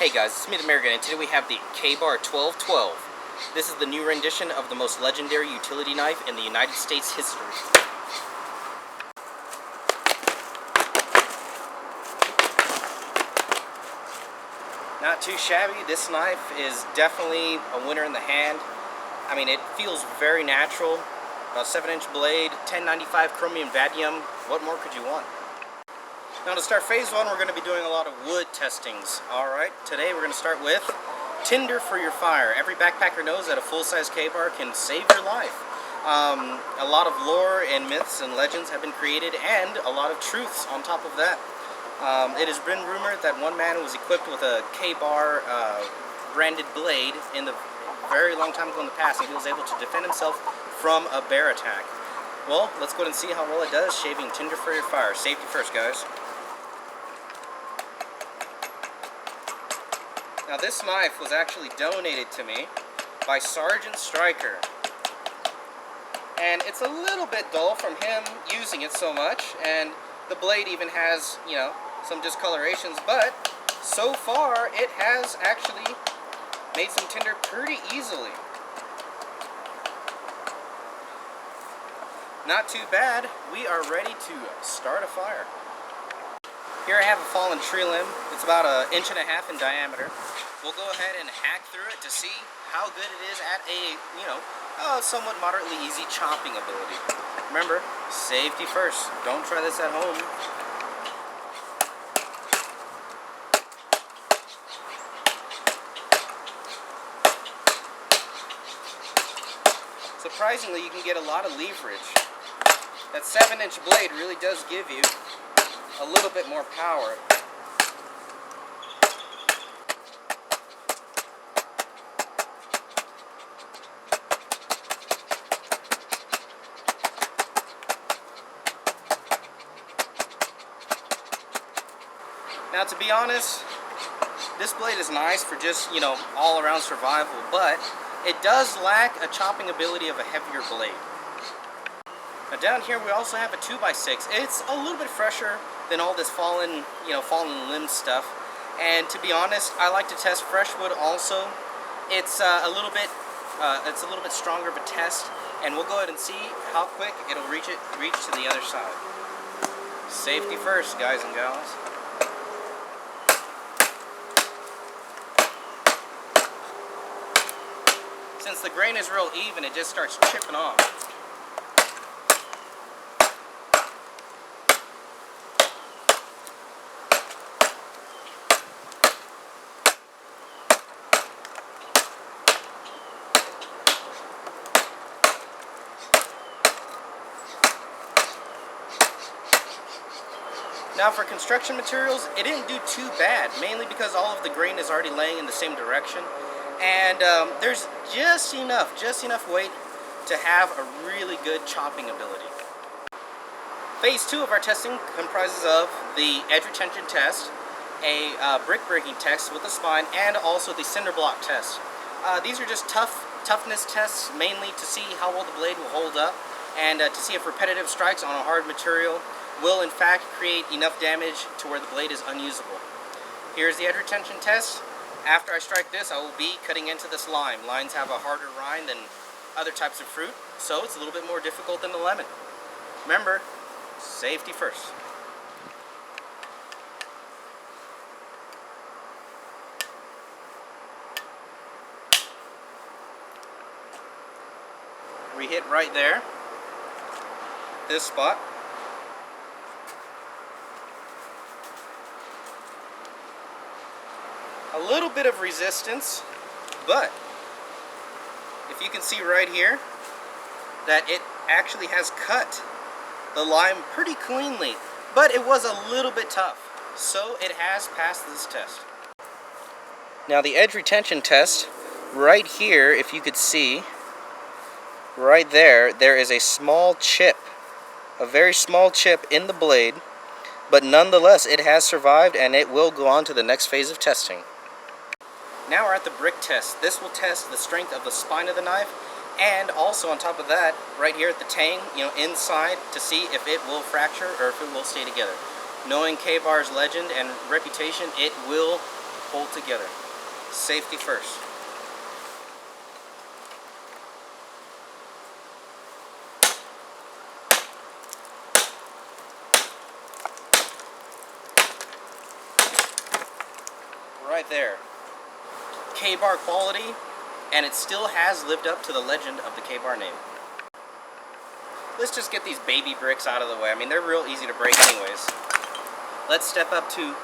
Hey guys, it's me the American, and today we have the KABAR 1212. This is the new rendition of the most legendary utility knife in the United States history. Not too shabby. This knife is definitely a winner in the hand. I mean, it feels very natural. About 7-inch blade, 1095 chromium vanadium. What more could you want? Now to start phase 1, we're going to be doing a lot of wood testings. Alright, today we're going to start with tinder for your fire. Every backpacker knows that a full-size KABAR can save your life. A lot of lore and myths and legends have been created, and a lot of truths on top of that. It has been rumored that one man was equipped with a KABAR branded blade in the very long time ago in the past, and he was able to defend himself from a bear attack. Well, let's go ahead and see how well it does shaving tinder for your fire. Safety first, guys. Now this knife was actually donated to me by Sergeant Stryker. And it's a little bit dull from him using it so much, and the blade even has, you know, some discolorations, but so far it has actually made some tinder pretty easily. Not too bad. We are ready to start a fire. Here I have a fallen tree limb. It's about 1.5 inches in diameter. We'll go ahead and hack through it to see how good it is at a, somewhat moderately easy chopping ability. Remember, safety first. Don't try this at home. Surprisingly, you can get a lot of leverage. That 7-inch blade really does give you a little bit more power. Now, to be honest, this blade is nice for just, all-around survival, but it does lack a chopping ability of a heavier blade. Now down here we also have a 2x6. It's a little bit fresher than all this fallen limb stuff. And to be honest, I like to test fresh wood also. It's a little bit stronger of a test, and we'll go ahead and see how quick it'll reach to the other side. Safety first, guys and gals. Since the grain is real even, it just starts chipping off. Now for construction materials, it didn't do too bad, mainly because all of the grain is already laying in the same direction. And there's just enough weight to have a really good chopping ability. Phase 2 of our testing comprises of the edge retention test, a brick breaking test with the spine, and also the cinder block test. These are just toughness tests, mainly to see how well the blade will hold up, and to see if repetitive strikes on a hard material will in fact create enough damage to where the blade is unusable. Here's the edge retention test. After I strike this, I will be cutting into this lime. Limes have a harder rind than other types of fruit, so it's a little bit more difficult than the lemon. Remember, safety first. We hit right there, this spot. A little bit of resistance, but if you can see right here that it actually has cut the lime pretty cleanly, but it was a little bit tough, so it has passed this test. Now the edge retention test, right here, if you could see, right there, there is a small chip, a very small chip in the blade, but nonetheless it has survived and it will go on to the next phase of testing. Now we're at the brick test. This will test the strength of the spine of the knife, and also on top of that, right here at the tang, inside, to see if it will fracture or if it will stay together. Knowing KABAR's legend and reputation, it will hold together. Safety first. Right there. KABAR quality, and it still has lived up to the legend of the KABAR name. Let's just get these baby bricks out of the way. I mean, they're real easy to break anyways. Let's step up to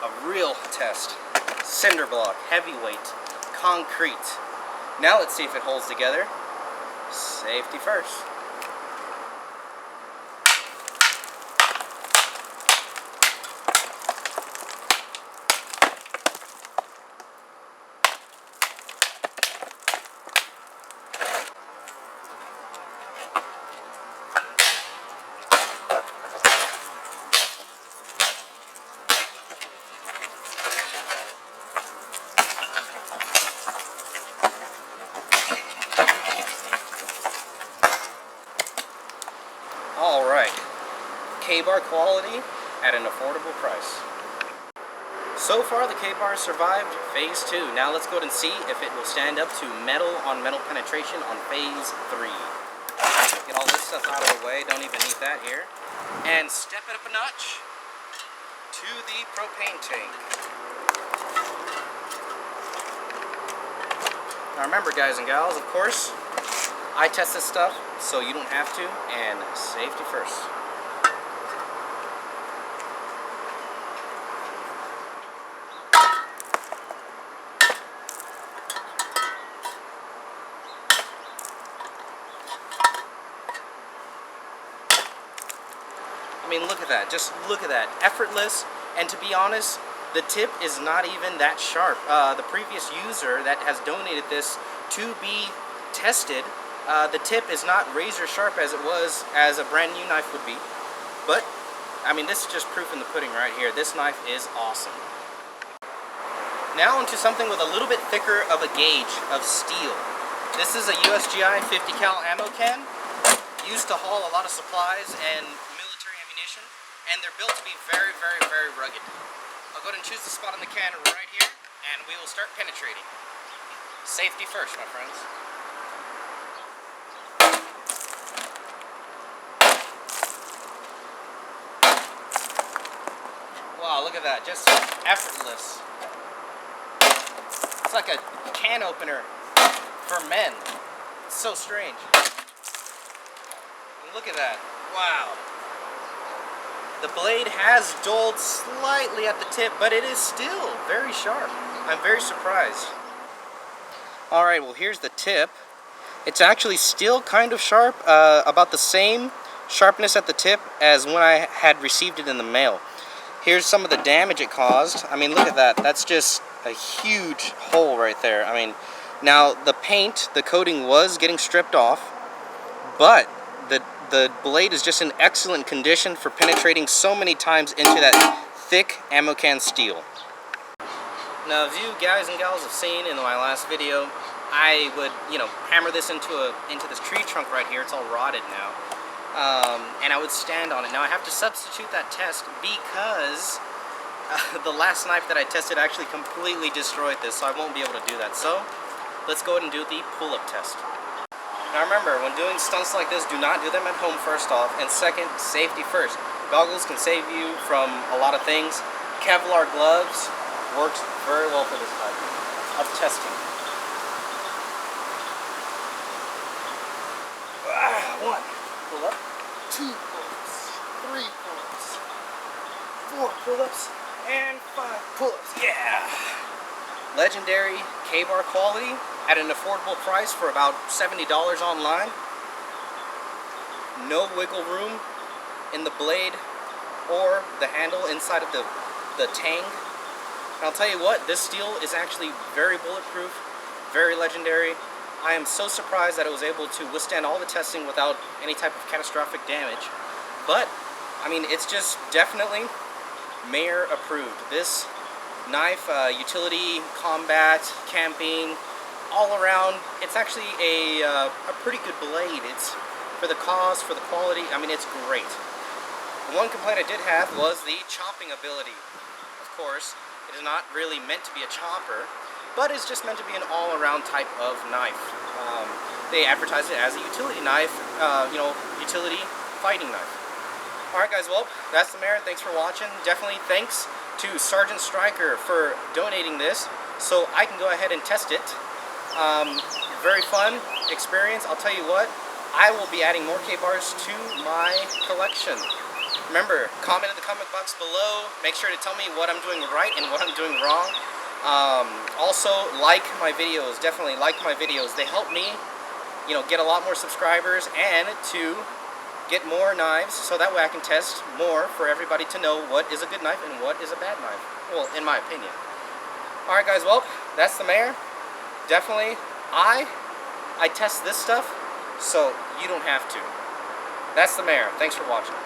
a real test. Cinder block, heavyweight, concrete. Now let's see if it holds together. Safety first. Alright, KABAR quality at an affordable price. So far the KABAR survived phase 2. Now let's go ahead and see if it will stand up to metal on metal penetration on phase 3. Get all this stuff out of the way, don't even need that here. And step it up a notch to the propane tank. Now remember, guys and gals, of course, I test this stuff so you don't have to, and safety first. I mean, look at that. Just look at that. Effortless, and to be honest, the tip is not even that sharp. The previous user that has donated this to be tested, the tip is not razor sharp as it was as a brand new knife would be. But, I mean, this is just proof in the pudding right here. This knife is awesome. Now onto something with a little bit thicker of a gauge of steel. This is a USGI 50 cal ammo can, used to haul a lot of supplies and military ammunition, and they're built to be very, very, very rugged. I'll go ahead and choose the spot on the can right here, and we will start penetrating. Safety first, my friends. Wow, look at that, just effortless. It's like a can opener for men. It's so strange. And look at that, wow. The blade has dulled slightly at the tip, but it is still very sharp. I'm very surprised. Alright, well here's the tip. It's actually still kind of sharp, about the same sharpness at the tip as when I had received it in the mail. Here's some of the damage it caused. I mean, look at that. That's just a huge hole right there. I mean, now the paint, the coating was getting stripped off, but the blade is just in excellent condition for penetrating so many times into that thick ammo can steel. Now, as you guys and gals have seen in my last video, I would, hammer this into this tree trunk right here. It's all rotted now. And I would stand on it. Now I have to substitute that test because the last knife that I tested actually completely destroyed this, so I won't be able to do that. So let's go ahead and do the pull-up test. Now remember, when doing stunts like this, do not do them at home first off, and second, safety first. Goggles can save you from a lot of things. Kevlar gloves works very well for this type of testing. One pull-up, 2 pull-ups, 3 pull-ups, 4 pull-ups, and 5 pull-ups. Yeah! Legendary KABAR quality at an affordable price for about $70 online. No wiggle room in the blade or the handle inside of the tang. And I'll tell you what, this steel is actually very bulletproof, very legendary. I am so surprised that it was able to withstand all the testing without any type of catastrophic damage. But, I mean, it's just definitely mayor approved. This knife, utility, combat, camping, all around, it's actually a pretty good blade. It's for the cost, for the quality, I mean, it's great. The one complaint I did have was the chopping ability. Of course, It is not really meant to be a chopper, but it's just meant to be an all-around type of knife. They advertise it as a utility knife, utility fighting knife. Alright guys, well, that's the mare. Thanks for watching. Definitely thanks to Sergeant Stryker for donating this so I can go ahead and test it. Very fun experience. I'll tell you what, I will be adding more KABARs to my collection. Remember, comment in the comment box below. Make sure to tell me what I'm doing right and what I'm doing wrong. Also, like my videos. Definitely like my videos. They help me, get a lot more subscribers and to get more knives, so that way I can test more for everybody to know what is a good knife and what is a bad knife. Well, in my opinion. Alright guys, well, that's the mare. Definitely, I test this stuff, so you don't have to. That's the mare. Thanks for watching.